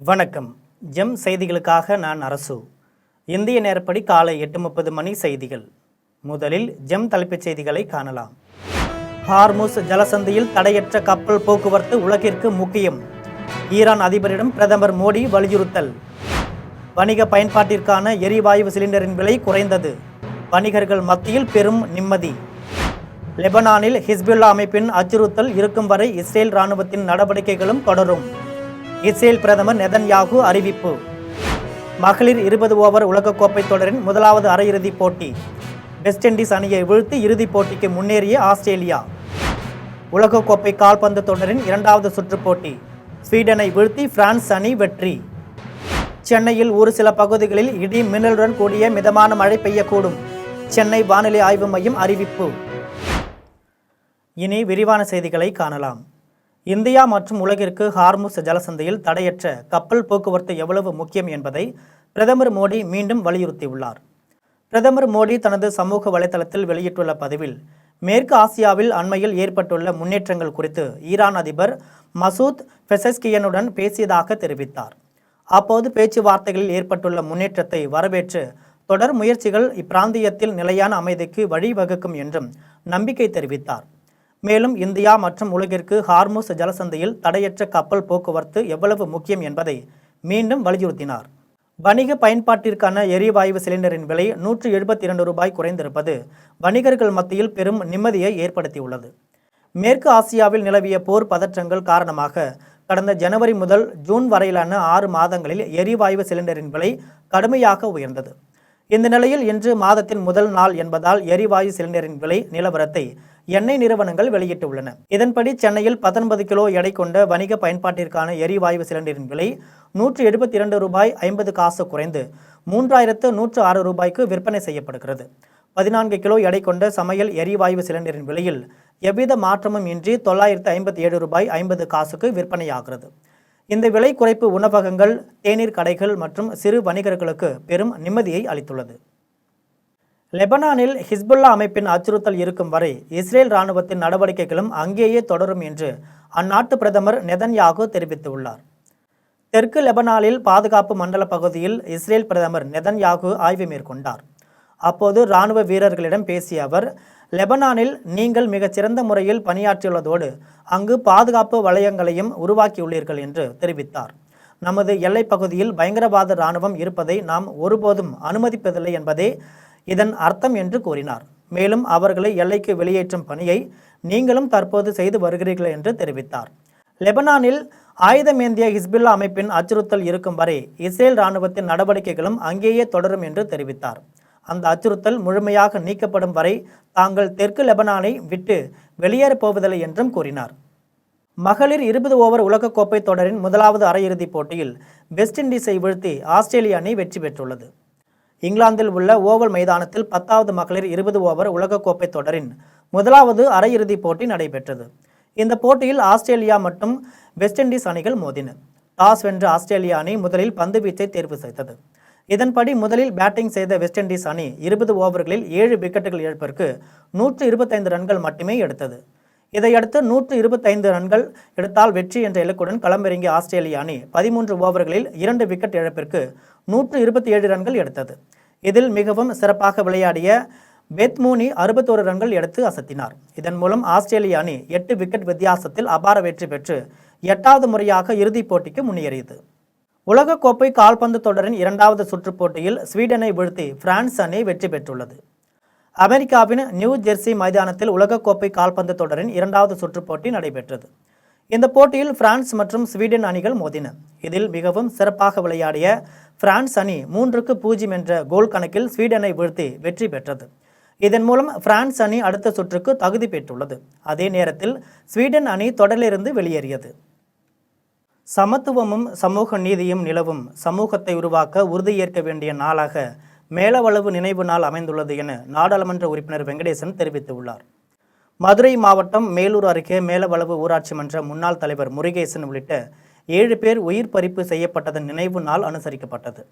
வணக்கம். ஜெம் செய்திகளுக்காக நான் அரசு. இந்திய நேரப்படி காலை 8:30 மணி செய்திகள். முதலில் ஜெம் தலைப்புச் செய்திகளை காணலாம். ஹார்முஸ் ஜலசந்தியில் தடையற்ற கப்பல் போக்குவரத்து உலகிற்கு முக்கியம். ஈரான் அதிபரிடம் பிரதமர் மோடி வலியுறுத்தல். வணிக பயன்பாட்டிற்கான எரிவாயு சிலிண்டரின் விலை குறைந்தது. வணிகர்கள் மத்தியில் பெரும் நிம்மதி. லெபனானில் ஹிஸ்புல்லா அமைப்பின் அச்சுறுத்தல் இருக்கும் வரை இஸ்ரேல் இராணுவத்தின் நடவடிக்கைகளும் தொடரும். இஸ்ரேல் பிரதமர் நெதன்யாகு அறிவிப்பு. மகளிர் 20 ஓவர் உலகக்கோப்பை தொடரின் முதலாவது அரையிறுதிப் போட்டி. வெஸ்ட் இண்டீஸ் அணியை வீழ்த்தி இறுதிப் போட்டிக்கு முன்னேறிய ஆஸ்திரேலியா. உலகக்கோப்பை கால்பந்து தொடரின் 2வது சுற்றுப் போட்டி. ஸ்வீடனை வீழ்த்தி பிரான்ஸ் அணி வெற்றி. சென்னையில் ஒரு சில பகுதிகளில் இடி மின்னலுடன் கூடிய மிதமான மழை பெய்யக்கூடும். சென்னை வானிலை ஆய்வு மையம் அறிவிப்பு. இனி விரிவான செய்திகளை காணலாம். இந்தியா மற்றும் உலகிற்கு ஹார்முஸ் ஜலசந்தியில் தடையற்ற கப்பல் போக்குவரத்து எவ்வளவு முக்கியம் என்பதை பிரதமர் மோடி மீண்டும் வலியுறுத்தியுள்ளார். பிரதமர் மோடி தனது சமூக வலைதளத்தில் வெளியிட்டுள்ள பதிவில், மேற்கு ஆசியாவில் அண்மையில் ஏற்பட்டுள்ள முன்னேற்றங்கள் குறித்து ஈரான் அதிபர் மசூத் பெசஸ்கியனுடன் பேசியதாக தெரிவித்தார். அப்போது பேச்சுவார்த்தைகளில் ஏற்பட்டுள்ள முன்னேற்றத்தை வரவேற்று தொடர் முயற்சிகள் இப்பிராந்தியத்தில் நிலையான அமைதிக்கு வழிவகுக்கும் என்றும் நம்பிக்கை தெரிவித்தார். மேலும் இந்தியா மற்றும் உலகிற்கு ஹார்முஸ் ஜலசந்தியில் தடையற்ற கப்பல் போக்குவரத்து எவ்வளவு முக்கியம் என்பதை மீண்டும் வலியுறுத்தினார். வணிக பயன்பாட்டிற்கான எரிவாயு சிலிண்டரின் விலை $172 குறைந்திருப்பது வணிகர்கள் மத்தியில் பெரும் நிம்மதியை ஏற்படுத்தியுள்ளது. மேற்கு ஆசியாவில் நிலவிய போர் பதற்றங்கள் காரணமாக கடந்த ஜனவரி முதல் ஜூன் வரையிலான 6 மாதங்களில் எரிவாயு சிலிண்டரின் விலை கடுமையாக உயர்ந்தது. இந்த நிலையில் இன்று மாதத்தின் முதல் நாள் என்பதால் எரிவாயு சிலிண்டரின் விலை நிலவரத்தை எண்ணெய் நிறுவனங்கள் வெளியிட்டுள்ளன. இதன்படி சென்னையில் 19 கிலோ எடை கொண்ட வணிக பயன்பாட்டிற்கான எரிவாயு சிலிண்டரின் விலை $172.50 குறைந்து $3,106 விற்பனை செய்யப்படுகிறது. 14 கிலோ எடை கொண்ட சமையல் எரிவாயு சிலிண்டரின் விலையில் எவ்வித மாற்றமும் இன்றி $957.50 விற்பனையாகிறது. இந்த விலை குறைப்பு உணவகங்கள், தேநீர் கடைகள் மற்றும் சிறு வணிகர்களுக்கு பெரும் நிம்மதியை அளித்துள்ளது. லெபனானில் ஹிஸ்புல்லா அமைப்பின் அச்சுறுத்தல் இருக்கும் வரை இஸ்ரேல் இராணுவத்தின் நடவடிக்கைகளும் அங்கேயே தொடரும் என்று அந்நாட்டு பிரதமர் நெதன்யாகு தெரிவித்துள்ளார். தெற்கு லெபனானில் பாதுகாப்பு மண்டல பகுதியில் இஸ்ரேல் பிரதமர் நெதன்யாகு ஆய்வு மேற்கொண்டார். அப்போது இராணுவ வீரர்களிடம் பேசிய அவர், லெபனானில் நீங்கள் மிகச்சிறந்த முறையில் பணியாற்றியுள்ளதோடு அங்கு பாதுகாப்பு வளையங்களையும் உருவாக்கியுள்ளீர்கள் என்று தெரிவித்தார். நமது எல்லைப் பகுதியில் பயங்கரவாத இராணுவம் இருப்பதை நாம் ஒருபோதும் அனுமதிப்பதில்லை என்பதே இதன் அர்த்தம் என்று கூறினார். மேலும் அவர்களை எல்லைக்கு வெளியேற்றும் பணியை நீங்களும் தற்போது செய்து வருகிறீர்கள் என்று தெரிவித்தார். லெபனானில் ஆயுதமேந்திய ஹிஸ்புல்லா அமைப்பின் அச்சுறுத்தல் இருக்கும் வரை இஸ்ரேல் இராணுவத்தின் நடவடிக்கைகளும் அங்கேயே தொடரும் என்று தெரிவித்தார். அந்த அச்சுறுத்தல் முழுமையாக நீக்கப்படும் வரை தாங்கள் தெற்கு லெபனானை விட்டு வெளியேறப் போவதில்லை என்றும் கூறினார். மகளிர் 20 ஓவர் உலகக்கோப்பை தொடரின் முதலாவது அரையிறுதிப் போட்டியில் வெஸ்ட் இண்டீஸை வீழ்த்தி ஆஸ்திரேலிய அணி வெற்றி பெற்றுள்ளது. இங்கிலாந்தில் உள்ள ஓவல் மைதானத்தில் 10வது மகளிர் 20 ஓவர் உலகக்கோப்பை தொடரின் முதலாவது அரையிறுதிப் போட்டி நடைபெற்றது. இந்த போட்டியில் ஆஸ்திரேலியா மற்றும் வெஸ்ட் இண்டீஸ் அணிகள் மோதின. டாஸ் வென்ற ஆஸ்திரேலிய அணி முதலில் பந்து வீச்சை தேர்வு செய்தது. இதன்படி முதலில் பேட்டிங் செய்த வெஸ்ட் இண்டீஸ் அணி 20 ஓவர்களில் 7 விக்கெட்டுகள் இழப்பிற்கு 125 ரன்கள் மட்டுமே எடுத்தது. இதையடுத்து 125 ரன்கள் எடுத்தால் வெற்றி என்ற இலக்குடன் களமிறங்கிய ஆஸ்திரேலிய அணி 13 ஓவர்களில் 2 விக்கெட் இழப்பிற்கு 127 ரன்கள் எடுத்தது. இதில் மிகவும் சிறப்பாக விளையாடிய பெத் மூனி 61 ரன்கள் எடுத்து அசத்தினார். இதன் மூலம் ஆஸ்திரேலிய அணி 8 விக்கெட் வித்தியாசத்தில் அபார வெற்றி பெற்று 8வது முறையாக இறுதிப் போட்டிக்கு முன்னேறியது. உலகக்கோப்பை கால்பந்து தொடரின் 2வது சுற்றுப் போட்டியில் ஸ்வீடனை வீழ்த்தி பிரான்ஸ் அணி வெற்றி பெற்றுள்ளது. அமெரிக்காவின் நியூ ஜெர்சி மைதானத்தில் உலகக்கோப்பை கால்பந்து தொடரின் 2வது சுற்றுப் போட்டி நடைபெற்றது. இந்த போட்டியில் பிரான்ஸ் மற்றும் ஸ்வீடன் அணிகள் மோதின. இதில் மிகவும் சிறப்பாக விளையாடிய பிரான்ஸ் அணி 3-0 என்ற கோல் கணக்கில் ஸ்வீடனை வீழ்த்தி வெற்றி பெற்றது. இதன் மூலம் பிரான்ஸ் அணி அடுத்த சுற்றுக்கு தகுதி பெற்றுள்ளது. அதே நேரத்தில் ஸ்வீடன் அணி தொடரிலிருந்து வெளியேறியது. சமத்துவமும் சமூக நீதியும் நிலவும் சமூகத்தை உருவாக்க உறுதியேற்க வேண்டிய நாளாக மேலவளவு நினைவு நாள் அமைந்துள்ளது என நாடாளுமன்ற உறுப்பினர் வெங்கடேசன் தெரிவித்துள்ளார். மதுரை மாவட்டம் மேலூர் அருகே மேலவளவு ஊராட்சி மன்ற முன்னாள் தலைவர் முருகேசன் உள்ளிட்ட 7 பேர் உயிர் பறிப்பு செய்யப்பட்டதன் நினைவு நாள் அனுசரிக்கப்பட்டது.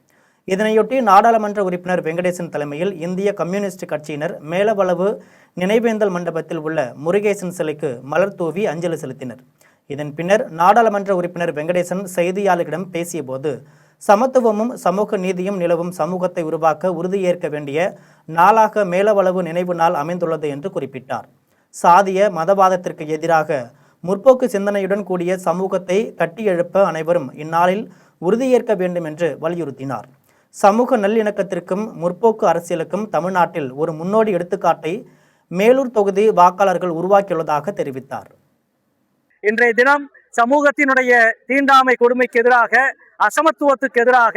இதனையொட்டி நாடாளுமன்ற உறுப்பினர் வெங்கடேசன் தலைமையில் இந்திய கம்யூனிஸ்ட் கட்சியினர் மேலவளவு நினைவேந்தல் மண்டபத்தில் உள்ள முருகேசன் சிலைக்கு மலர் தூவி அஞ்சலி செலுத்தினர். இதன் பின்னர் நாடாளுமன்ற உறுப்பினர் வெங்கடேசன் செய்தியாளர்களிடம் பேசியபோது, சமத்துவமும் சமூக நீதியும் நிலவும் சமூகத்தை உருவாக்க உறுதியேற்க வேண்டிய நாளாக மேலவளவு நினைவு நாள் அமைந்துள்ளது என்று குறிப்பிட்டார். சாதிய மதவாதத்திற்கு எதிராக முற்போக்கு சிந்தனையுடன் கூடிய சமூகத்தை கட்டியெழுப்ப அனைவரும் இந்நாளில் உறுதியேற்க வேண்டும் என்று வலியுறுத்தினார். சமூக நல்லிணக்கத்திற்கும் முற்போக்கு அரசியலுக்கும் தமிழ்நாட்டில் ஒரு முன்னோடி எடுத்துக்காட்டை மேலூர் தொகுதி வாக்காளர்கள் உருவாக்கியுள்ளதாக தெரிவித்தார். இன்றைய தினம் சமூகத்தினுடைய தீண்டாமை கொடுமைக்கு எதிராக, அசமத்துவத்துக்கு எதிராக,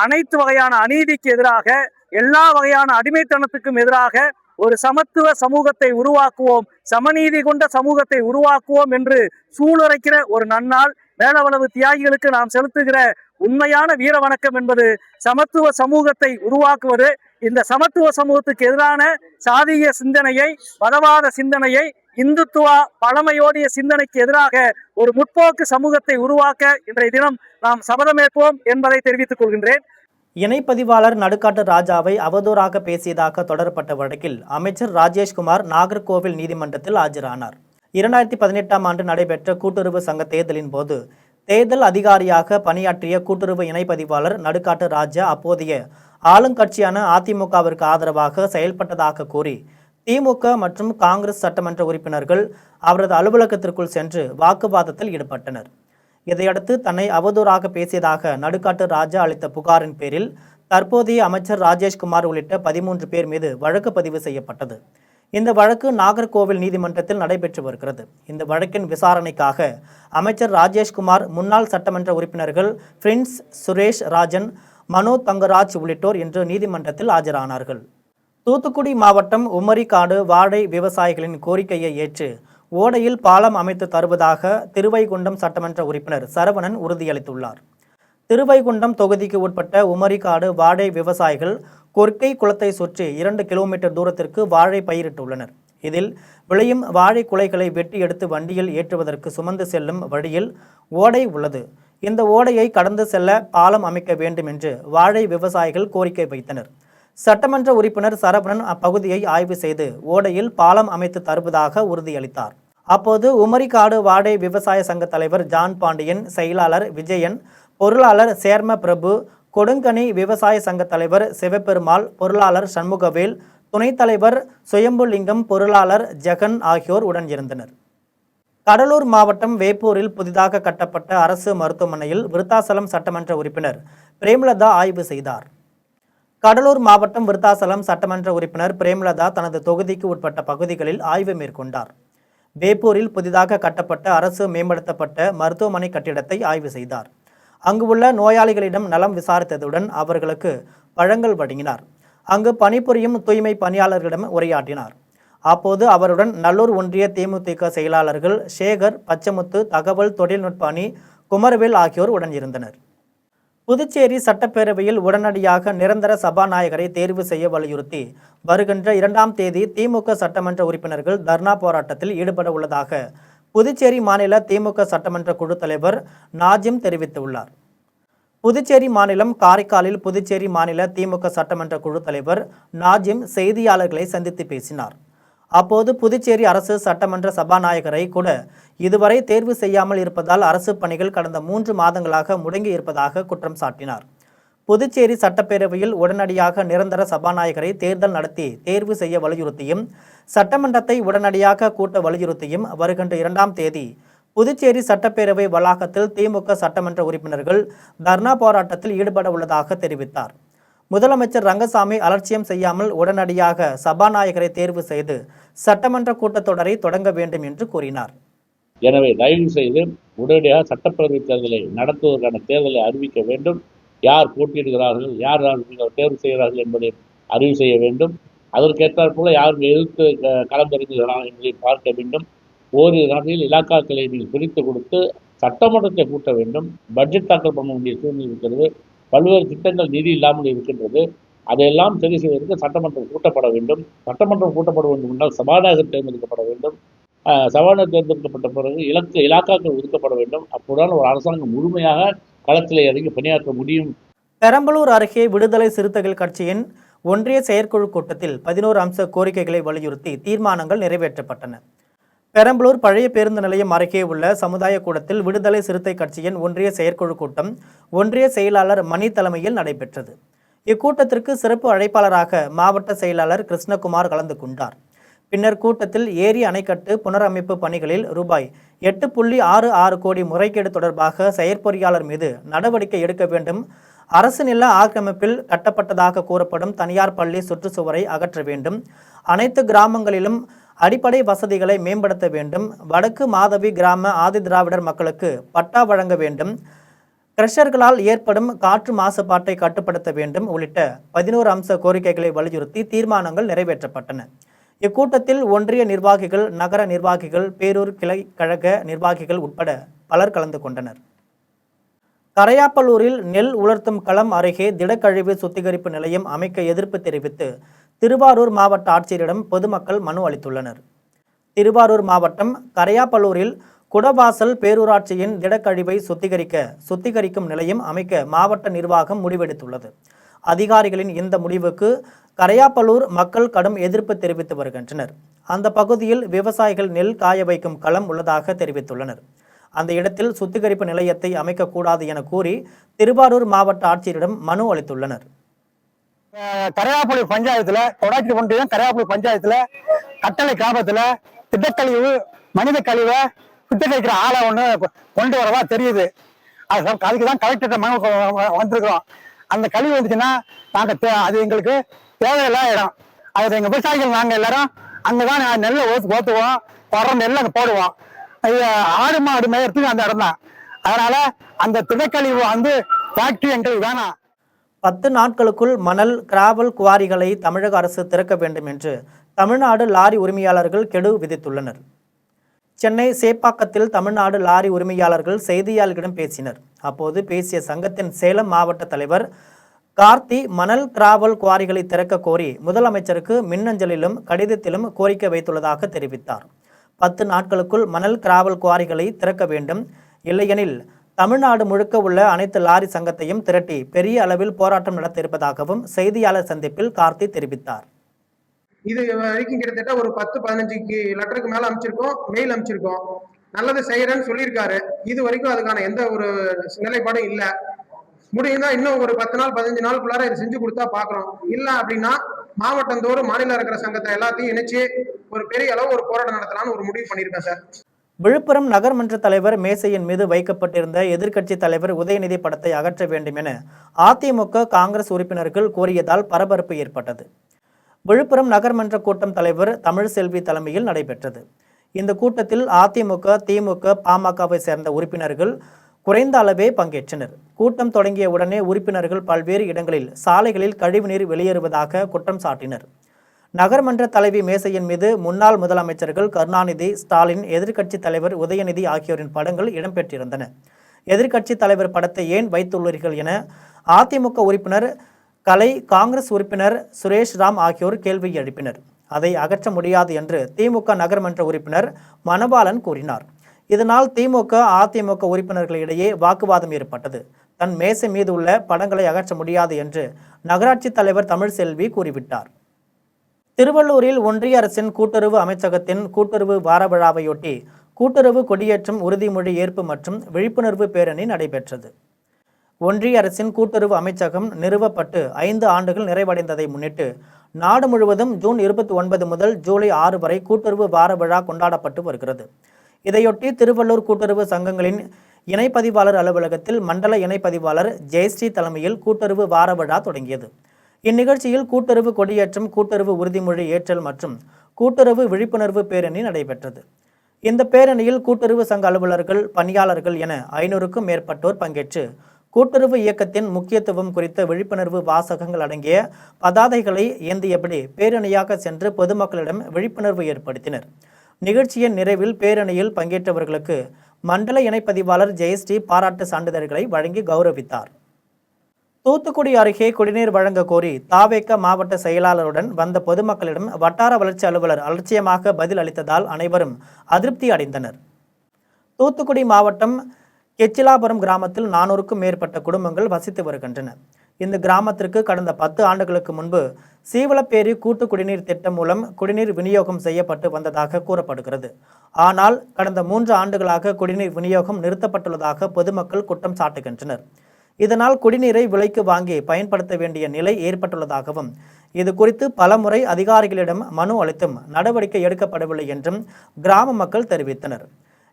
அனைத்து வகையான அநீதிக்கு எதிராக, எல்லா வகையான அடிமைத்தனத்துக்கும் எதிராக ஒரு சமத்துவ சமூகத்தை உருவாக்குவோம், சமநீதி கொண்ட சமூகத்தை உருவாக்குவோம் என்று சூளுரைக்கிற ஒரு நன்னாள். மேலவளவு தியாகிகளுக்கு நாம் செலுத்துகிற உண்மையான வீர வணக்கம் என்பது சமத்துவ சமூகத்தை உருவாக்குவது. இந்த சமத்துவ சமூகத்துக்கு எதிரான சாதிய சிந்தனையை, மதவாத சிந்தனையை, இந்துத்துவா பழமையோடிய சிந்தனைக்கு எதிராக ஒரு முற்போக்கு சமூகத்தை உருவாக்க இன்றைய தினம் நாம் சபதமேற்போம் என்பதை தெரிவித்துக் கொள்கின்றேன். இணைப்பதிவாளர் நடுக்காட்டு ராஜாவை அவதூறாக பேசியதாக தொடரப்பட்ட வழக்கில் அமைச்சர் ராஜேஷ்குமார் நாகர்கோவில் நீதிமன்றத்தில் ஆஜரானார். 2018ஆம் ஆண்டு நடைபெற்ற கூட்டுறவு சங்க தேர்தலின் போது தேர்தல் அதிகாரியாக பணியாற்றிய கூட்டுறவு இணைப்பதிவாளர் நடுக்காட்டு ராஜா அப்போதைய ஆளுங்கட்சியான அதிமுகவிற்கு ஆதரவாக செயல்பட்டதாக கூறி திமுக மற்றும் காங்கிரஸ் சட்டமன்ற உறுப்பினர்கள் அவரது அலுவலகத்திற்குள் சென்று வாக்குவாதத்தில் ஈடுபட்டனர். இதையடுத்து தன்னை அவதூறாக பேசியதாக நடுக்காட்டு ராஜா அளித்த புகாரின் பேரில் தற்போதைய அமைச்சர் ராஜேஷ்குமார் உள்ளிட்ட 13 பேர் மீது வழக்கு பதிவு செய்யப்பட்டது. இந்த வழக்கு நாகர்கோவில் நீதிமன்றத்தில் நடைபெற்று வருகிறது. இந்த வழக்கின் விசாரணைக்காக அமைச்சர் ராஜேஷ்குமார், முன்னாள் சட்டமன்ற உறுப்பினர்கள் பிரின்ஸ் சுரேஷ் ராஜன், மனோ தங்கராஜ் உள்ளிட்டோர் இன்று நீதிமன்றத்தில் ஆஜரானார்கள். தூத்துக்குடி மாவட்டம் உம்மரிக்காடு வாழை விவசாயிகளின் கோரிக்கையை ஏற்று ஓடையில் பாலம் அமைத்து தருவதாக திருவைகுண்டம் சட்டமன்ற உறுப்பினர் சரவணன் உறுதியளித்துள்ளார். திருவைகுண்டம் தொகுதிக்கு உட்பட்ட உம்மரிக்காடு வாழை விவசாயிகள் கொர்க்கை குளத்தை சுற்றி 2 கிலோமீட்டர் தூரத்திற்கு வாழை பயிரிட்டுள்ளனர். இதில் விளையும் வாழை குலைகளை வெட்டி எடுத்து வண்டியில் ஏற்றுவதற்கு சுமந்து செல்லும் வழியில் ஓடை உள்ளது. இந்த ஓடையை கடந்து செல்ல பாலம் அமைக்க வேண்டும் என்று வாழை விவசாயிகள் கோரிக்கை வைத்தனர். சட்டமன்ற உறுப்பினர் சரவணன் அப்பகுதியை ஆய்வு செய்து ஓடையில் பாலம் அமைத்து தருவதாக உறுதியளித்தார். அப்போது உம்மரிக்காடு வாழை விவசாய சங்க தலைவர் ஜான் பாண்டியன், செயலாளர் விஜயன், பொருளாளர் சேர்ம பிரபு, கொடுங்கனி விவசாய சங்க தலைவர் சிவபெருமாள், பொருளாளர் சண்முகவேல், துணைத் தலைவர் சுயம்புலிங்கம், பொருளாளர் ஜெகன் ஆகியோர் உடன் இருந்தனர். கடலூர் மாவட்டம் வேப்பூரில் புதிதாக கட்டப்பட்ட அரசு மருத்துவமனையில் விருத்தாசலம் சட்டமன்ற உறுப்பினர் பிரேமலதா ஆய்வு செய்தார். கடலூர் மாவட்டம் விருத்தாசலம் சட்டமன்ற உறுப்பினர் பிரேமலதா தனது தொகுதிக்கு உட்பட்ட பகுதிகளில் ஆய்வு மேற்கொண்டார். வேப்பூரில் புதிதாக கட்டப்பட்ட அரசு மேம்படுத்தப்பட்ட மருத்துவமனை கட்டிடத்தை ஆய்வு செய்தார். அங்கு உள்ள நோயாளிகளிடம் நலம் விசாரித்ததுடன் அவர்களுக்கு பழங்கள் வழங்கினார். அங்கு பணிபுரியும் தூய்மை பணியாளர்களிடம் உரையாற்றினார். அப்போது அவருடன் நல்லூர் ஒன்றிய தேமுதிக செயலாளர்கள் சேகர், பச்சமுத்து, தகவல் தொழில்நுட்ப அணி குமரவேல் ஆகியோர் உடன் இருந்தனர். புதுச்சேரி சட்டப்பேரவையில் உடனடியாக நிரந்தர சபாநாயகரை தேர்வு செய்ய வலியுறுத்தி வருகின்ற 2ஆம் தேதி திமுக சட்டமன்ற உறுப்பினர்கள் தர்ணா போராட்டத்தில் ஈடுபட உள்ளதாக புதுச்சேரி மாநில திமுக சட்டமன்ற குழு தலைவர் நாஜிம் தெரிவித்துள்ளார். புதுச்சேரி மாநிலம் காரைக்காலில் புதுச்சேரி மாநில திமுக சட்டமன்ற குழு தலைவர் நாஜிம் செய்தியாளர்களை சந்தித்து பேசினார். அப்போது புதுச்சேரி அரசு சட்டமன்ற சபாநாயகரை கூட இதுவரை தேர்வு செய்யாமல் இருப்பதால் அரசு பணிகள் கடந்த 3 மாதங்களாக முடங்கி இருப்பதாக குற்றம் சாட்டினார். புதுச்சேரி சட்டப்பேரவையில் உடனடியாக நிரந்தர சபாநாயகரை தேர்தல் நடத்தி தேர்வு செய்ய வலியுறுத்தியும், சட்டமன்றத்தை உடனடியாக கூட்ட வலியுறுத்தியும் வருகின்ற 2ஆம் தேதி புதுச்சேரி சட்டப்பேரவை வளாகத்தில் திமுக சட்டமன்ற உறுப்பினர்கள் தர்ணா போராட்டத்தில் ஈடுபட உள்ளதாக தெரிவித்தார். முதலமைச்சர் ரங்கசாமி அலட்சியம் செய்யாமல் உடனடியாக சபாநாயகரை தேர்வு செய்து சட்டமன்ற கூட்டத்தொடரை தொடங்க வேண்டும் என்று கூறினார். எனவே தயவு செய்து உடனடியாக சட்டப்பேரவை தேர்தலை நடத்துவதற்கான தேர்தலை அறிவிக்க வேண்டும். யார் போட்டியிடுகிறார்கள், யார் தேர்வு செய்கிறார்கள் என்பதை அறிவு செய்ய வேண்டும். அதற்கேற்றாற் போல யாரும் எதிர்த்து களமிறங்குகிறார்கள் என்பதை பார்க்க வேண்டும். ஓரிரு நாட்களில் இலாக்காக்களை நீங்கள் பிரித்து கொடுத்து சட்டமன்றத்தை கூட்ட வேண்டும். பட்ஜெட் தாக்கல் பண்ண வேண்டிய சூழ்நிலை இருக்கிறது. பல்வேறு திட்டங்கள் நிதி இல்லாமல் இருக்கின்றது. அதையெல்லாம் சரி செய்வதற்கு சட்டமன்றம் கூட்டப்பட வேண்டும். சட்டமன்றம் கூட்டப்பட வேண்டும் என்றால் சபாநாயகர் தேர்ந்தெடுக்கப்பட வேண்டும். சபாநாயகர் தேர்ந்தெடுக்கப்பட்ட பிறகு இலாக்காக்கள் ஒதுக்கப்பட வேண்டும். அப்போதான் ஒரு அரசாங்கம் முழுமையாக களத்திலே இறங்கி பணியாற்ற முடியும். பெரம்பலூர் அருகே விடுதலை சிறுத்தைகள் கட்சியின் ஒன்றிய செயற்குழு கூட்டத்தில் 11 அம்ச கோரிக்கைகளை வலியுறுத்தி தீர்மானங்கள் நிறைவேற்றப்பட்டன. பெரம்பலூர் பழைய பேருந்து நிலையம் அருகே உள்ள சமுதாய கூடத்தில் விடுதலை சிறுத்தை கட்சியின் ஒன்றிய செயற்குழு கூட்டம் ஒன்றிய செயலாளர் மணி தலைமையில் நடைபெற்றது. இக்கூட்டத்திற்கு சிறப்பு அழைப்பாளராக மாவட்ட செயலாளர் கிருஷ்ணகுமார் கலந்து கொண்டார். பின்னர் கூட்டத்தில் ஏரி அணைக்கட்டு புனரமைப்பு பணிகளில் ரூபாய் 8.66 கோடி முறைகேடு தொடர்பாக செயற்பொறியாளர் மீது நடவடிக்கை எடுக்க வேண்டும், அரசு நில ஆக்கிரமிப்பில் கட்டப்பட்டதாக கூறப்படும் தனியார் பள்ளி சுற்றுச்சுவரை அகற்ற வேண்டும், அனைத்து கிராமங்களிலும் அடிப்படை வசதிகளை மேம்படுத்த வேண்டும், வடக்கு மாதவி கிராம ஆதிதிராவிடர் மக்களுக்கு பட்டா வழங்க வேண்டும், கிரஷர்களால் ஏற்படும் காற்று மாசுபாட்டை கட்டுப்படுத்த வேண்டும் உள்ளிட்ட 11 அம்ச கோரிக்கைகளை வலியுறுத்தி தீர்மானங்கள் நிறைவேற்றப்பட்டன. இக்கூட்டத்தில் ஒன்றிய நிர்வாகிகள், நகர நிர்வாகிகள், பேரூர் கிளை கழக நிர்வாகிகள் உட்பட பலர் கலந்து கொண்டனர். கரையாப்பலூரில் நெல் உலர்த்தும் களம் அருகே திடக்கழிவு சுத்திகரிப்பு நிலையம் அமைக்க எதிர்ப்பு தெரிவித்து திருவாரூர் மாவட்ட ஆட்சியரிடம் பொதுமக்கள் மனு அளித்துள்ளனர். திருவாரூர் மாவட்டம் கரையாப்பலூரில் குடவாசல் பேரூராட்சியின் திடக்கழிவை சுத்திகரிக்கும் நிலையம் அமைக்க மாவட்ட நிர்வாகம் முடிவெடுத்துள்ளது. அதிகாரிகளின் இந்த முடிவுக்கு கரையாப்பலூர் மக்கள் கடும் எதிர்ப்பு தெரிவித்து வருகின்றனர். அந்த பகுதியில் விவசாயிகள் நெல் காய வைக்கும் களம் உள்ளதாக தெரிவித்துள்ளனர். அந்த இடத்தில் சுத்திகரிப்பு நிலையத்தை அமைக்கக்கூடாது என கூறி திருவாரூர் மாவட்ட ஆட்சியரிடம் மனு அளித்துள்ளனர். கரையாப்பள்ளி பஞ்சாயத்துல கொடாச்சி ஒன்றியம் கரையாப்பள்ளி பஞ்சாயத்துல கட்டளை கிராமத்துல திட்டக்கழிவு மனித கழிவை சுத்திகரிக்கிற ஆளை ஒண்ணு கொண்டு வரவா தெரியுது. அதுக்குதான் கலெக்டர் மனு வந்திருக்கிறோம். அந்த கழிவு வந்துச்சுன்னா நாங்க அது எங்களுக்கு தேவையில்லா இடம். அது எங்க விவசாயிகள் நாங்க எல்லாரும் அங்கதான் நெல்லை ஓத்துவோம், வர்ற நெல்லை அங்க போடுவோம். ஆடு மாடு மேயறதுக்கு அந்த இடம் தான். அதனால அந்த திடக்கழிவு ஃபேக்டரி எங்களுக்கு வேணாம். 10 நாட்களுக்குள் மணல் கிராவல் குவாரிகளை தமிழக அரசு திறக்க வேண்டும் என்று தமிழ்நாடு லாரி உரிமையாளர்கள் கெடு விதித்துள்ளனர். சென்னை சேப்பாக்கத்தில் தமிழ்நாடு லாரி உரிமையாளர்கள் செய்தியாளர்களிடம் பேசினர். அப்போது பேசிய சங்கத்தின் சேலம் மாவட்ட தலைவர் கார்த்தி மணல் கிராவல் குவாரிகளை திறக்க கோரி முதலமைச்சருக்கு மின்னஞ்சலிலும் கடிதத்திலும் கோரிக்கை வைத்துள்ளதாக தெரிவித்தார். 10 நாட்களுக்குள் மணல் கிராவல் குவாரிகளை திறக்க வேண்டும், இல்லையெனில் தமிழ்நாடு முழுக்க உள்ள அனைத்து லாரி சங்கத்தையும் திரட்டி பெரிய அளவில் போராட்டம் நடத்த இருப்பதாகவும் செய்தியாளர் சந்திப்பில் கார்த்தி தெரிவித்தார். இது வரைக்கும் கிட்டத்தட்ட ஒரு 10-15 லெட்டருக்கு மேல அமைச்சிருக்கோம், மெயில் அமைச்சிருக்கோம். நல்லது செய்யறேன்னு சொல்லியிருக்காரு. இது வரைக்கும் அதுக்கான எந்த ஒரு நிலைப்பாடும் இல்லை. முடியுதா இன்னும் ஒரு 10 நாள் 15 நாளுக்குள்ளார இது செஞ்சு கொடுத்தா பாக்குறோம். இல்ல அப்படின்னா மாவட்டந்தோறும் மாநில இருக்கிற சங்கத்தை எல்லாத்தையும் இணைச்சு ஒரு பெரிய அளவு ஒரு போராட்டம் நடத்தலாம்னு ஒரு முடிவு பண்ணியிருக்கேன் சார். விழுப்புரம் நகர்மன்ற தலைவர் மேசையின் மீது வைக்கப்பட்டிருந்த எதிர்க்கட்சி தலைவர் உதயநிதி படத்தை அகற்ற வேண்டும் என அதிமுக காங்கிரஸ் உறுப்பினர்கள் கோரியதால் பரபரப்பு ஏற்பட்டது. விழுப்புரம் நகர்மன்ற கூட்டம் தலைவர் தமிழ்செல்வி தலைமையில் நடைபெற்றது. இந்த கூட்டத்தில் அதிமுக, திமுக, பாமகவை சேர்ந்த உறுப்பினர்கள் குறைந்த அளவே பங்கேற்றனர். கூட்டம் தொடங்கிய உடனே உறுப்பினர்கள் பல்வேறு இடங்களில் சாலைகளில் கழிவுநீர் வெளியேறுவதாக குற்றம் சாட்டினர். நகர்மன்ற தலைவி மேசையின் மீது முன்னாள் முதலமைச்சர்கள் கருணாநிதி, ஸ்டாலின், எதிர்க்கட்சி தலைவர் உதயநிதி ஆகியோரின் படங்கள் இடம்பெற்றிருந்தன. எதிர்க்கட்சி தலைவர் படத்தை ஏன் வைத்துள்ளீர்கள் என அதிமுக உறுப்பினர் கலை, காங்கிரஸ் உறுப்பினர் சுரேஷ் ராம் ஆகியோர் கேள்வி எழுப்பினர். அதை அகற்ற முடியாது என்று திமுக நகர்மன்ற உறுப்பினர் மணவாளன் கூறினார். இதனால் திமுக, அதிமுக உறுப்பினர்களிடையே வாக்குவாதம் ஏற்பட்டது. தன் மேசை மீது உள்ள படங்களை அகற்ற முடியாது என்று நகராட்சி தலைவர் தமிழ்செல்வி கூறிவிட்டார். திருவள்ளூரில் ஒன்றிய அரசின் கூட்டுறவு அமைச்சகத்தின் கூட்டுறவு வார விழாவையொட்டி கூட்டுறவு கொடியேற்றம், உறுதிமொழி ஏற்பு மற்றும் விழிப்புணர்வு பேரணி நடைபெற்றது. ஒன்றிய அரசின் கூட்டுறவு அமைச்சகம் நிறுவப்பட்டு 5 ஆண்டுகள் நிறைவடைந்ததை முன்னிட்டு நாடு முழுவதும் ஜூன் 29 முதல் ஜூலை 6 வரை கூட்டுறவு வார விழா கொண்டாடப்பட்டு வருகிறது. இதையொட்டி திருவள்ளூர் கூட்டுறவு சங்கங்களின் இணைப்பதிவாளர் அலுவலகத்தில் மண்டல இணைப்பதிவாளர் ஜெயஸ்ரீ தலைமையில் கூட்டுறவு வார விழா தொடங்கியது. இந்நிகழ்ச்சியில் கூட்டுறவு கொடியேற்றம், கூட்டுறவு உறுதிமொழி ஏற்றல் மற்றும் கூட்டுறவு விழிப்புணர்வு பேரணி நடைபெற்றது. இந்த பேரணியில் கூட்டுறவு சங்க அலுவலர்கள், பணியாளர்கள் என 500க்கும் மேற்பட்டோர் பங்கேற்று கூட்டுறவு இயக்கத்தின் முக்கியத்துவம் குறித்த விழிப்புணர்வு வாசகங்கள் அடங்கிய பதாதைகளை ஏந்தியபடி பேரணியாக சென்று பொதுமக்களிடம் விழிப்புணர்வு ஏற்படுத்தினர். நிகழ்ச்சியின் நிறைவில் பேரணியில் பங்கேற்றவர்களுக்கு மண்டல இணைப்பதிவாளர் ஜெயஸ்ரீ பாராட்டு சான்றிதழ்களை வழங்கி கௌரவித்தார். தூத்துக்குடி அருகே குடிநீர் வழங்க கோரி தாவேக மாவட்ட செயலாளருடன் வந்த பொதுமக்களிடம் வட்டார வளர்ச்சி அலுவலர் அலட்சியமாக பதில் அளித்ததால் அனைவரும் அதிருப்தி அடைந்தனர். தூத்துக்குடி மாவட்டம் கெச்சிலாபுரம் கிராமத்தில் 400க்கும் மேற்பட்ட குடும்பங்கள் வசித்து வருகின்றன. இந்த கிராமத்திற்கு கடந்த 10 ஆண்டுகளுக்கு முன்பு சீவலப்பேரி கூட்டு குடிநீர் திட்டம் மூலம் குடிநீர் விநியோகம் செய்யப்பட்டு வந்ததாக கூறப்படுகிறது. ஆனால் கடந்த 3 ஆண்டுகளாக குடிநீர் விநியோகம் நிறுத்தப்பட்டுள்ளதாக பொதுமக்கள் குற்றம் சாட்டுகின்றனர். இதனால் குடிநீரை விலைக்கு வாங்கி பயன்படுத்த வேண்டிய நிலை ஏற்பட்டுள்ளதாகவும், இது குறித்து பலமுறை அதிகாரிகளிடம் மனு அளித்தும் நடவடிக்கை எடுக்கப்படவில்லை என்றும் கிராம மக்கள் தெரிவித்தனர்.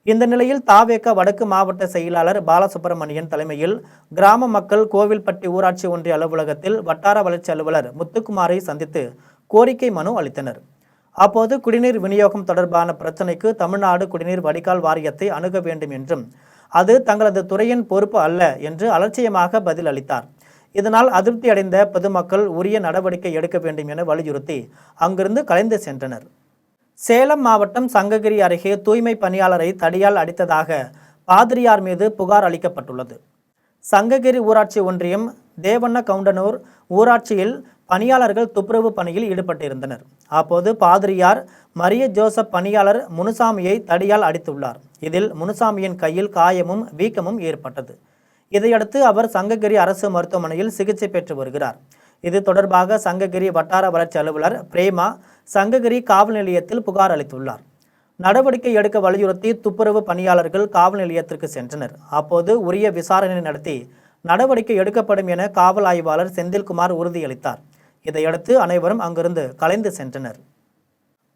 இந்த நிலையில் தாவேக வடக்கு மாவட்ட செயலாளர் பாலசுப்ரமணியன் தலைமையில் கிராம மக்கள் கோவில்பட்டி ஊராட்சி ஒன்றிய அலுவலகத்தில் வட்டார வளர்ச்சி அலுவலர் முத்துக்குமாரை சந்தித்து கோரிக்கை மனு அளித்தனர். அப்போது குடிநீர் விநியோகம் தொடர்பான பிரச்சினைக்கு தமிழ்நாடு குடிநீர் வடிகால் வாரியத்தை அணுக வேண்டும் என்றும், அது தங்களது துறையின் பொறுப்பு அல்ல என்று அலட்சியமாக பதில் அளித்தார். இதனால் அதிருப்தி அடைந்த பொதுமக்கள் உரிய நடவடிக்கை எடுக்க வேண்டும் என வலியுறுத்தி அங்கிருந்து கலைந்து சென்றனர். சேலம் மாவட்டம் சங்ககிரி அருகே தூய்மை பணியாளரை தடியால் அடித்ததாக பாதிரியார் மீது புகார் அளிக்கப்பட்டுள்ளது. சங்ககிரி ஊராட்சி ஒன்றியம் தேவண்ண கவுண்டனூர் ஊராட்சியில் பணியாளர்கள் துப்புரவு பணியில் ஈடுபட்டிருந்தனர். அப்போது பாதிரியார் மரிய ஜோசப் பணியாளர் முனுசாமியை தடியால் அடித்துள்ளார். இதில் முனுசாமியின் கையில் காயமும் வீக்கமும் ஏற்பட்டது. இதையடுத்து அவர் சங்ககிரி அரசு மருத்துவமனையில் சிகிச்சை பெற்று வருகிறார். இது தொடர்பாக சங்ககிரி வட்டார வளர்ச்சி அலுவலர் பிரேமா சங்ககிரி காவல் நிலையத்தில் புகார் அளித்துள்ளார். நடவடிக்கை எடுக்க வலியுறுத்தி துப்புரவு பணியாளர்கள் காவல் நிலையத்திற்கு சென்றனர். அப்போது உரிய விசாரணை நடத்தி நடவடிக்கை எடுக்கப்படும் என காவல் ஆய்வாளர் செந்தில்குமார் உறுதியளித்தார். இதையடுத்து அனைவரும் அங்கிருந்து கலைந்து சென்றனர்.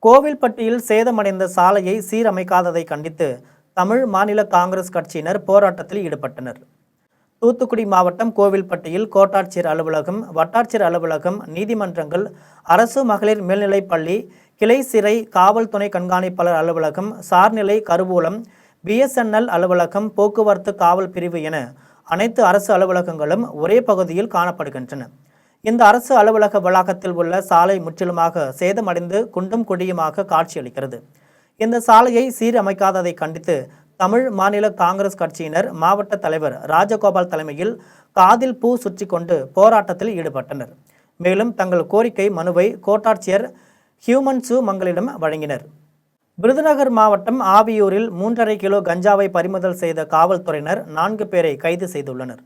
கோவில்பட்டியில் சேதமடைந்த சாலையை சீரமைக்காததை கண்டித்து தமிழ் மாநில காங்கிரஸ் கட்சியினர் போராட்டத்தில் ஈடுபட்டனர். தூத்துக்குடி மாவட்டம் கோவில்பட்டியில் கோட்டாட்சியர் அலுவலகம், வட்டாட்சியர் அலுவலகம், நீதிமன்றங்கள், அரசு மகளிர் மேல்நிலைப் பள்ளி, கிளை சிறை, காவல் துணை கண்காணிப்பாளர் அலுவலகம், சார்நிலை கருவூலம், BSNL அலுவலகம், போக்குவரத்து காவல் பிரிவு என அனைத்து அரசு அலுவலகங்களும் ஒரே பகுதியில் காணப்படுகின்றன. இந்த அரசு அலுவலக வளாகத்தில் உள்ள சாலை முற்றிலுமாக சேதமடைந்து குண்டும் குழியுமாக காட்சியளிக்கிறது. இந்த சாலையை சீரமைக்காததை கண்டித்து தமிழ் மாநில காங்கிரஸ் கட்சியினர் மாவட்ட தலைவர் ராஜகோபால் தலைமையில் காதில் பூ சுற்றி கொண்டு போராட்டத்தில் ஈடுபட்டனர். மேலும் தங்கள் கோரிக்கை மனுவை கோட்டாட்சியர் ஹியூமன்சு மங்களிடம் வழங்கினர். விருதுநகர் மாவட்டம் ஆவியூரில் 3.5 கிலோ கஞ்சாவை பறிமுதல் செய்த காவல்துறையினர் 4 பேரை கைது செய்துள்ளனர்.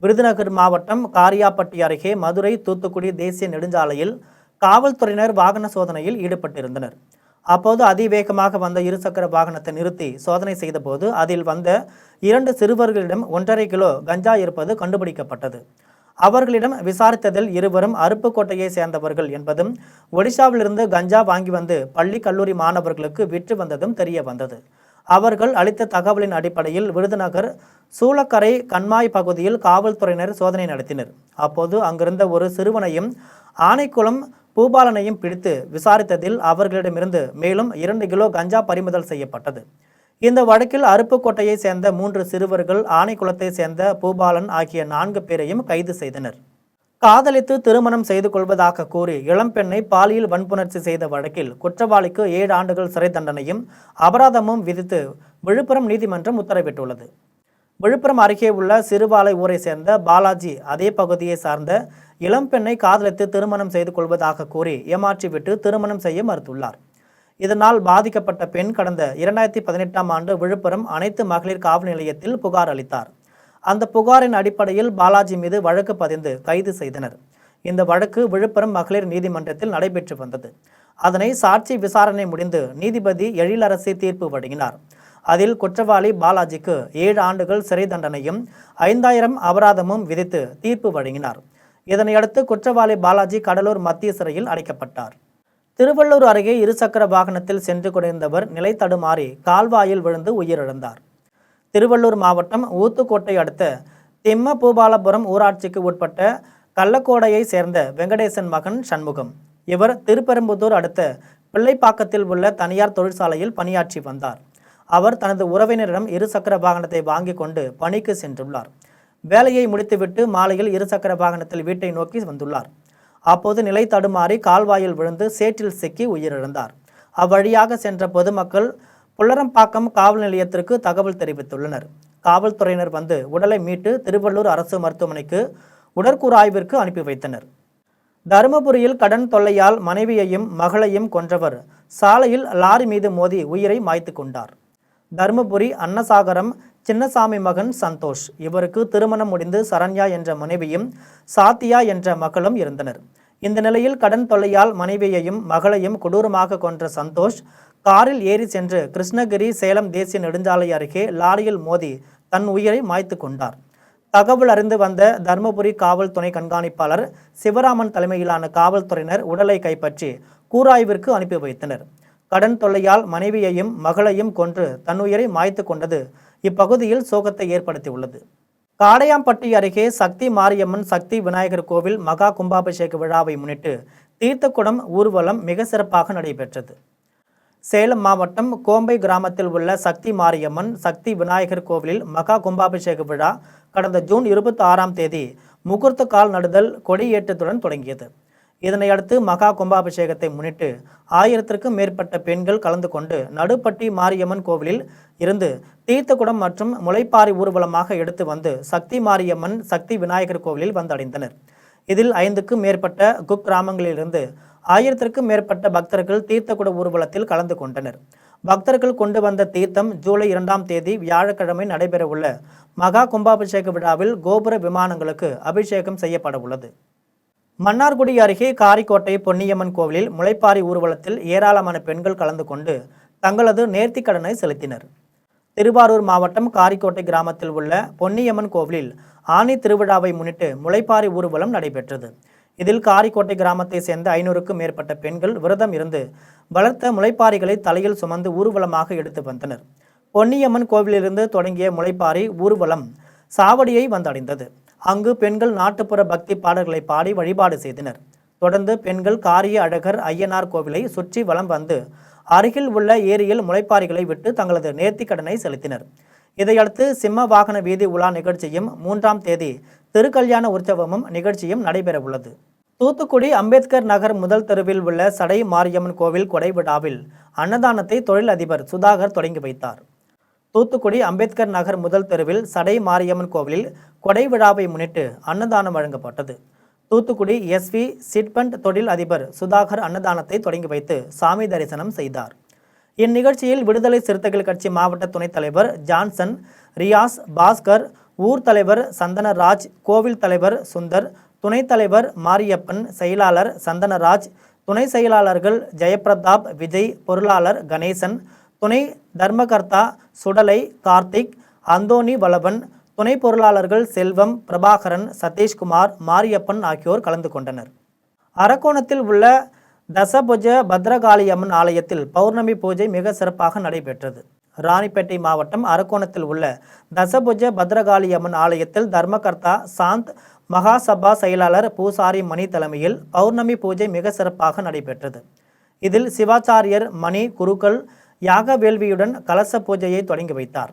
விருதுநகர் மாவட்டம் காரியாப்பட்டி அருகே மதுரை தூத்துக்குடி தேசிய நெடுஞ்சாலையில் காவல்துறையினர் வாகன சோதனையில் ஈடுபட்டிருந்தனர். அப்போது அதிவேகமாக வந்த இருசக்கர வாகனத்தை நிறுத்தி சோதனை செய்தபோது அதில் வந்த 2 சிறுவர்களிடம் 1.5 கிலோ கஞ்சா இருப்பது கண்டுபிடிக்கப்பட்டது. அவர்களிடம் விசாரித்ததில் இருவரும் அருப்புக்கோட்டையை சேர்ந்தவர்கள் என்பதும், ஒடிஷாவிலிருந்து கஞ்சா வாங்கி வந்து பள்ளி கல்லூரி மாணவர்களுக்கு விற்று வந்ததும் தெரிய வந்தது. அவர்கள் அளித்த தகவலின் அடிப்படையில் விருதுநகர் சூளக்கரை கண்மாய் பகுதியில் காவல்துறையினர் சோதனை நடத்தினர். அப்போது அங்கிருந்த ஒரு சிறுவனையும் ஆனைக்குளம் பூபாலனையும் பிடித்து விசாரித்ததில் அவர்களிடமிருந்து மேலும் 2 கிலோ கஞ்சா பறிமுதல் செய்யப்பட்டது. இந்த வழக்கில் அருப்புக்கோட்டையை சேர்ந்த 3 சிறுவர்கள், ஆனைக்குளத்தை சேர்ந்த பூபாலன் ஆகிய 4 பேரையும் கைது செய்தனர். காதலித்து திருமணம் செய்து கொள்வதாக கூறி இளம்பெண்ணை பாலியல் வன்புணர்ச்சி செய்த வழக்கில் குற்றவாளிக்கு 7 ஆண்டுகள் சிறை தண்டனையும் அபராதமும் விதித்து விழுப்புரம் நீதிமன்றம் உத்தரவிட்டுள்ளது. விழுப்புரம் அருகே உள்ள சிறுவாலை ஊரை சேர்ந்த பாலாஜி அதே பகுதியை சார்ந்த இளம்பெண்ணை காதலித்து திருமணம் செய்து கொள்வதாக கூறி ஏமாற்றிவிட்டு திருமணம் செய்ய மறுத்துள்ளார். இதனால் பாதிக்கப்பட்ட பெண் கடந்த 2018ஆம் ஆண்டு விழுப்புரம் அனைத்து மகளிர் காவல் நிலையத்தில் புகார் அளித்தார். அந்த புகாரின் அடிப்படையில் பாலாஜி மீது வழக்கு பதிந்து கைது செய்தனர். இந்த வழக்கு விழுப்புரம் மகளிர் நீதிமன்றத்தில் நடைபெற்று வந்தது. அதனை சாட்சி விசாரணை முடிந்து நீதிபதி எழிலரசி தீர்ப்பு வழங்கினார். அதில் குற்றவாளி பாலாஜிக்கு 7 ஆண்டுகள் சிறை தண்டனையும் 5000 அபராதமும் விதித்து தீர்ப்பு வழங்கினார். இதனையடுத்து குற்றவாளி பாலாஜி கடலூர் மத்திய சிறையில் அடைக்கப்பட்டார். திருவள்ளூர் அருகே இருசக்கர வாகனத்தில் சென்று கொண்டிருந்தவர் நிலை தடுமாறி கால்வாயில் விழுந்து உயிரிழந்தார். திருவள்ளூர் மாவட்டம் ஊத்துக்கோட்டை அடுத்த திம்ம பூபாலபுரம் ஊராட்சிக்கு உட்பட்ட கள்ளக்கோடையை சேர்ந்த வெங்கடேசன் மகன் சண்முகம். இவர் திருப்பெரும்புதூர் அடுத்த பிள்ளைப்பாக்கத்தில் உள்ள தனியார் தொழிற்சாலையில் பணியாற்றி வந்தார். அவர் தனது உறவினரிடம் இருசக்கர வாகனத்தை வாங்கி கொண்டு பணிக்கு சென்றுள்ளார். வேலையை முடித்துவிட்டு மாலையில் இருசக்கர வாகனத்தில் வீட்டை நோக்கி வந்துள்ளார். அப்போது நிலை தடுமாறி கால்வாயில் விழுந்து சேற்றில் சிக்கி உயிரிழந்தார். அவ்வழியாக சென்ற பொதுமக்கள் புல்லரம்பாக்கம் காவல் நிலையத்திற்கு தகவல் தெரிவித்துள்ளனர். காவல்துறையினர் வந்து உடலை மீட்டு திருவள்ளூர் அரசு மருத்துவமனைக்கு உடற்கூறாய்விற்கு அனுப்பி வைத்தனர். தருமபுரியில் கடன் தொல்லையால் மனைவியையும் மகளையும் கொன்றவர் சாலையில் லாரி மீது மோதி உயிரை மாய்த்து கொண்டார். தருமபுரி அன்னசாகரம் சின்னசாமி மகன் சந்தோஷ். இவருக்கு திருமணம் முடிந்து சரண்யா என்ற மனைவியும் சாத்தியா என்ற மகளும் இருந்தனர். இந்த நிலையில் கடன் தொல்லையால் மனைவியையும் மகளையும் கொடூரமாக கொன்ற சந்தோஷ் காரில் ஏறி சென்று கிருஷ்ணகிரி சேலம் தேசிய நெடுஞ்சாலை அருகே லாரியில் மோதி தன் உயிரை மாய்த்து கொண்டார். தகவல் அறிந்து வந்த தருமபுரி காவல் துணை கண்காணிப்பாளர் சிவராமன் தலைமையிலான காவல்துறையினர் உடலை கைப்பற்றி கூராய்விற்கு அனுப்பி வைத்தனர். கடன் தொல்லையால் மனைவியையும் மகளையும் கொன்று தன்னுயிரை மாய்த்து கொண்டது இப்பகுதியில் சோகத்தை ஏற்படுத்தியுள்ளது. காடையாம்பட்டி அருகே சக்தி மாரியம்மன் சக்தி விநாயகர் கோவில் மகா கும்பாபிஷேக விழாவை முன்னிட்டு தீர்த்தக்குடம் ஊர்வலம் மிக சிறப்பாக நடைபெற்றது. சேலம் மாவட்டம் கோம்பை கிராமத்தில் உள்ள சக்தி மாரியம்மன் சக்தி விநாயகர் கோவிலில் மகா கும்பாபிஷேக விழா கடந்த ஜூன் 26ஆம் தேதி முகூர்த்த கால் நடுதல் கொடியேற்றத்துடன் தொடங்கியது. இதனையடுத்து மகா கும்பாபிஷேகத்தை முன்னிட்டு 1000க்கும் மேற்பட்ட பெண்கள் கலந்து கொண்டு நடுப்பட்டி மாரியம்மன் கோவிலில் இருந்து தீர்த்தக்குடம் மற்றும் முளைப்பாரி ஊர்வலமாக எடுத்து வந்து சக்தி மாரியம்மன் சக்தி விநாயகர் கோவிலில் வந்தடைந்தனர். இதில் 5க்கும் மேற்பட்ட குக்கிராமங்களிலிருந்து 1000க்கும் மேற்பட்ட பக்தர்கள் தீர்த்தக்குட ஊர்வலத்தில் கலந்து கொண்டனர். பக்தர்கள் கொண்டு வந்த தீர்த்தம் ஜூலை 2ஆம் தேதி வியாழக்கிழமை நடைபெறவுள்ள மகா கும்பாபிஷேக விழாவில் கோபுர விமானங்களுக்கு அபிஷேகம் செய்யப்பட உள்ளது. மன்னார்குடி அருகே காரிக்கோட்டை பொன்னியம்மன் கோவிலில் முளைப்பாரி ஊர்வலத்தில் ஏராளமான பெண்கள் கலந்து கொண்டு தங்களது நேர்த்திக் கடனை செலுத்தினர். திருவாரூர் மாவட்டம் காரிக்கோட்டை கிராமத்தில் உள்ள பொன்னியம்மன் கோவிலில் ஆனி திருவிழாவை முன்னிட்டு முளைப்பாரி ஊர்வலம் நடைபெற்றது. இதில் காரிக்கோட்டை கிராமத்தை சேர்ந்த 500க்கும் மேற்பட்ட பெண்கள் விரதம் இருந்து வளர்த்த முளைப்பாரிகளை தலையில் சுமந்து ஊர்வலமாக எடுத்து வந்தனர். பொன்னியம்மன் கோவிலிலிருந்து தொடங்கிய முளைப்பாரி ஊர்வலம் சாவடியை வந்தடைந்தது. அங்கு பெண்கள் நாட்டுப்புற பக்தி பாடல்களை பாடி வழிபாடு செய்தனர். தொடர்ந்து பெண்கள் காரிய அழகர் ஐயனார் கோவிலை சுற்றி வலம் வந்து அருகில் உள்ள ஏரியில் முளைப்பாரிகளை விட்டு தங்களது நேர்த்திக் கடனை செலுத்தினர். இதையடுத்து சிம்ம வாகன வீதி உலா நிகழ்ச்சியும் 3ஆம் தேதி திருக்கல்யாண உற்சவமும் நிகழ்ச்சியும் நடைபெற உள்ளது. தூத்துக்குடி அம்பேத்கர் நகர் முதல் தெருவில் உள்ள சடை மாரியம்மன் கோவில் கொடை விழாவில் அன்னதானத்தை தொழிலதிபர் சுதாகர் தொடங்கி வைத்தார். தூத்துக்குடி அம்பேத்கர் நகர் முதல் தெருவில் சடை மாரியம்மன் கோவிலில் கொடை விழாவை முன்னிட்டு அன்னதானம் வழங்கப்பட்டது. தூத்துக்குடி SV சிட்பண்ட் தொழில் அதிபர் சுதாகர் அன்னதானத்தை தொடங்கி வைத்து சாமி தரிசனம் செய்தார். இந்நிகழ்ச்சியில் விடுதலை சிறுத்தைகள் கட்சி மாவட்ட துணைத் தலைவர் ஜான்சன், ரியாஸ், பாஸ்கர், ஊர் தலைவர் சந்தனராஜ், கோவில் தலைவர் சுந்தர், துணைத் தலைவர் மாரியப்பன், செயலாளர் சந்தனராஜ், துணை செயலாளர்கள் ஜெயபிரதாப், விஜய், பொருளாளர் கணேசன், துணை தர்மகர்த்தா சுடலை, கார்த்திக், அந்தோணி வளவன், துணை பொருளாளர்கள் செல்வம், பிரபாகரன், சதீஷ்குமார், மாரியப்பன் ஆகியோர் கலந்து கொண்டனர். அரக்கோணத்தில் உள்ள தசபுஜ பத்ரகாளியம்மன் ஆலயத்தில் பௌர்ணமி பூஜை மிக சிறப்பாக நடைபெற்றது. ராணிப்பேட்டை மாவட்டம் அரக்கோணத்தில் உள்ள தசபுஜ பத்ரகாளியம்மன் ஆலயத்தில் தர்மகர்த்தா சாந்த், மகாசபா செயலாளர் பூசாரி மணி தலைமையில் பௌர்ணமி பூஜை மிக சிறப்பாக நடைபெற்றது. இதில் சிவாச்சாரியர் மணி குருக்கள் யாக வேள்வியுடன் கலச பூஜையை தொடங்கி வைத்தார்.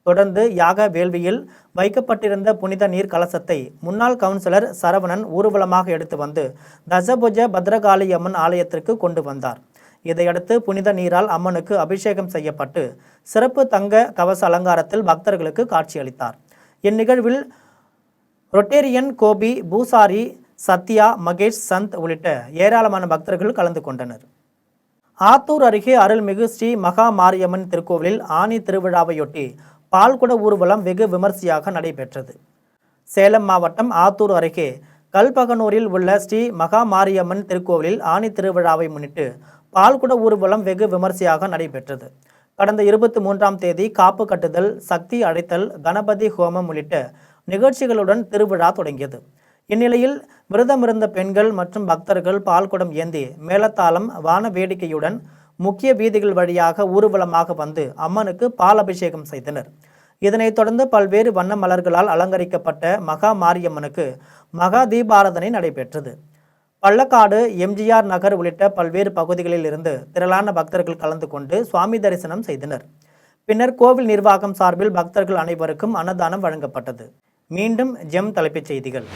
தொடர்ந்து யாக வேள்வியில் வைக்கப்பட்டிருந்த புனித நீர் கலசத்தை முன்னாள் கவுன்சிலர் சரவணன் ஊர்வலமாக எடுத்து வந்து தசபுஜ பத்ரகாளி அம்மன் ஆலயத்திற்கு கொண்டு வந்தார். இதையடுத்து புனித நீரால் அம்மனுக்கு அபிஷேகம் செய்யப்பட்டு சிறப்பு தங்க கவச அலங்காரத்தில் பக்தர்களுக்கு காட்சியளித்தார். இந்நிகழ்வில் ரொட்டேரியன் கோபி, பூசாரி சத்யா, மகேஷ், சந்த் உள்ளிட்ட ஏராளமான பக்தர்கள் கலந்து கொண்டனர். ஆத்தூர் அருகே அருள்மிகு ஸ்ரீ மகா மாரியம்மன் திருக்கோவிலில் ஆனி திருவிழாவையொட்டி பால்குட ஊர்வலம் வெகு விமர்சையாக நடைபெற்றது. சேலம் மாவட்டம் ஆத்தூர் அருகே கல்பகனூரில் உள்ள ஸ்ரீ மகா மாரியம்மன் திருக்கோவிலில் ஆனி திருவிழாவை முன்னிட்டு பால்குட ஊர்வலம் வெகு விமர்சையாக நடைபெற்றது. கடந்த 23ஆம் தேதி காப்பு கட்டுதல், சக்தி அழைத்தல், கணபதி ஹோமம் உள்ளிட்ட நிகழ்ச்சிகளுடன் திருவிழா தொடங்கியது. இந்நிலையில் விரதமிருந்த பெண்கள் மற்றும் பக்தர்கள் பால்குடம் ஏந்தி மேளதாளம், வான வேடிக்கையுடன் முக்கிய வீதிகள் வழியாக ஊர்வலமாக வந்து அம்மனுக்கு பால் அபிஷேகம் செய்தனர். இதனைத் தொடர்ந்து பல்வேறு வண்ண மலர்களால் அலங்கரிக்கப்பட்ட மகா மாரியம்மனுக்கு மகா தீபாராதனை நடைபெற்றது. பள்ளக்காடு, MGR நகர் உள்ளிட்ட பல்வேறு பகுதிகளில் இருந்து திரளான பக்தர்கள் கலந்து கொண்டு சுவாமி தரிசனம் செய்தனர். பின்னர் கோவில் நிர்வாகம் சார்பில் பக்தர்கள் அனைவருக்கும் அன்னதானம் வழங்கப்பட்டது. மீண்டும் ஜெம் தலைப்புச் செய்திகள்.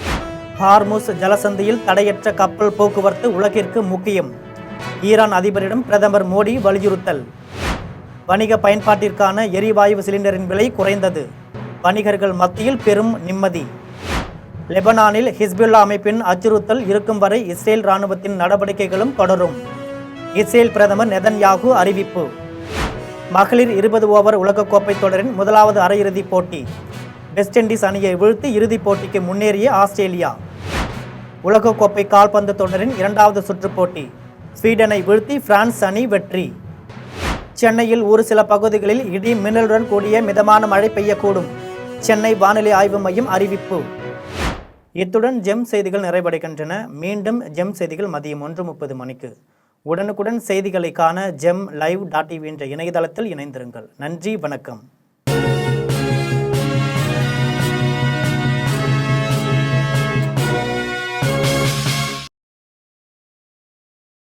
ஹார்முஸ் ஜலசந்தியில் தடையற்ற கப்பல் போக்குவரத்து உலகிற்கு முக்கியம். ஈரான் அதிபரிடம் பிரதமர் மோடி வலியுறுத்தல். வணிக பயன்பாட்டிற்கான எரிவாயு சிலிண்டரின் விலை குறைந்தது. வணிகர்கள் மத்தியில் பெரும் நிம்மதி. லெபனானில் ஹிஸ்புல்லா அமைப்பின் அச்சுறுத்தல் இருக்கும் வரை இஸ்ரேல் இராணுவத்தின் நடவடிக்கைகளும் தொடரும். இஸ்ரேல் பிரதமர் நெதன்யாகு அறிவிப்பு. மகளிர் 20 ஓவர் உலகக்கோப்பை தொடரின் முதலாவது அரையிறுதிப் போட்டி. வெஸ்ட் இண்டீஸ் அணியை வீழ்த்தி இறுதிப் போட்டிக்கு முன்னேறிய ஆஸ்திரேலியா. உலகக்கோப்பை கால்பந்து தொடரின் 2வது சுற்றுப் போட்டி. ஸ்வீடனை வீழ்த்தி பிரான்ஸ் அணி வெற்றி. சென்னையில் ஒரு சில பகுதிகளில் இடி மின்னலுடன் கூடிய மிதமான மழை பெய்யக்கூடும். சென்னை வானிலை ஆய்வு மையம் அறிவிப்பு. இத்துடன் ஜெம் செய்திகள் நிறைவடைகின்றன. மீண்டும் ஜெம் செய்திகள் மதியம் 1:30 மணிக்கு. உடனுக்குடன் செய்திகளை காண GemLive.tv என்ற இணையதளத்தில் இணைந்திருங்கள். நன்றி, வணக்கம்.